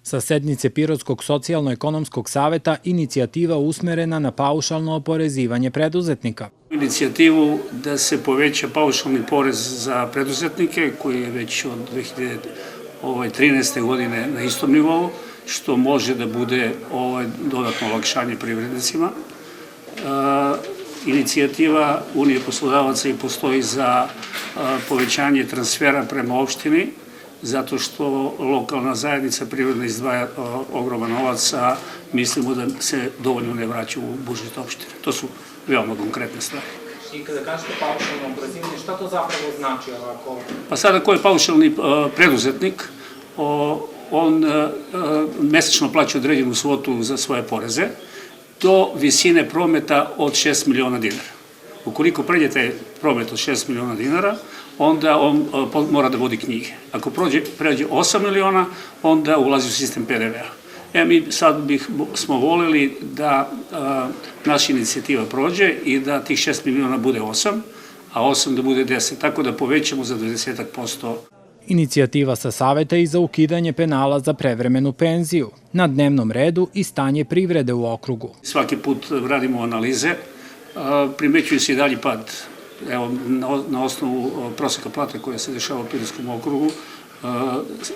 Sa sednice Pirotskog socijalno-ekonomskog saveta inicijativa usmerena na paušalno oporezivanje preduzetnika. Inicijativu da se poveća paušalni porez za preduzetnike koji je već od 2013. godine na istom nivou, što može da bude dodatno olakšanje privrednicima. Inicijativa Unije poslodavaca i postoji za povećanje transfera prema opštini, zato što lokalna zajednica privredna izdvaja ogroman novac, a mislimo da se dovoljno ne vraća u budžet opštine. To su veoma konkretne stvari. I kada kažete paušalno oporezivanje, šta to zapravo znači ovako? Pa sada ko je paušalni preduzetnik, on mesečno plaća određenu svotu za svoje poreze do visine prometa od 6 miliona dinara. Ukoliko pređe taj promet od 6 miliona dinara, onda on mora da vodi knjige. Ako pređe 8 miliona, onda ulazi u sistem PDV-a. Mi sad smo voleli da naša inicijativa prođe i da tih 6 miliona bude 8, a 8 da bude 10, tako da povećamo za 20%. Inicijativa sa saveta i za ukidanje penala za prevremenu penziju. Na dnevnom redu i stanje privrede u okrugu. Svaki put radimo analize, primećuje se i dalji pad. Evo, na osnovu proseka plate koja se dešava u Pirotskom okrugu,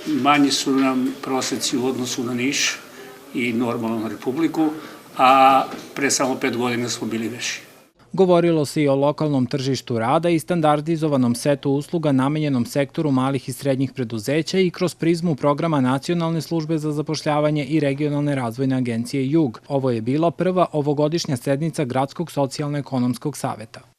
manji su nam proseci u odnosu na Niš i normalno na Republiku, a pre samo 5 godina smo bili veći. Govorilo se i o lokalnom tržištu rada i standardizovanom setu usluga namenjenom sektoru malih i srednjih preduzeća i kroz prizmu programa Nacionalne službe za zapošljavanje i Regionalne razvojne agencije Jug. Ovo je bila prva ovogodišnja sednica Gradskog socijalno-ekonomskog saveta.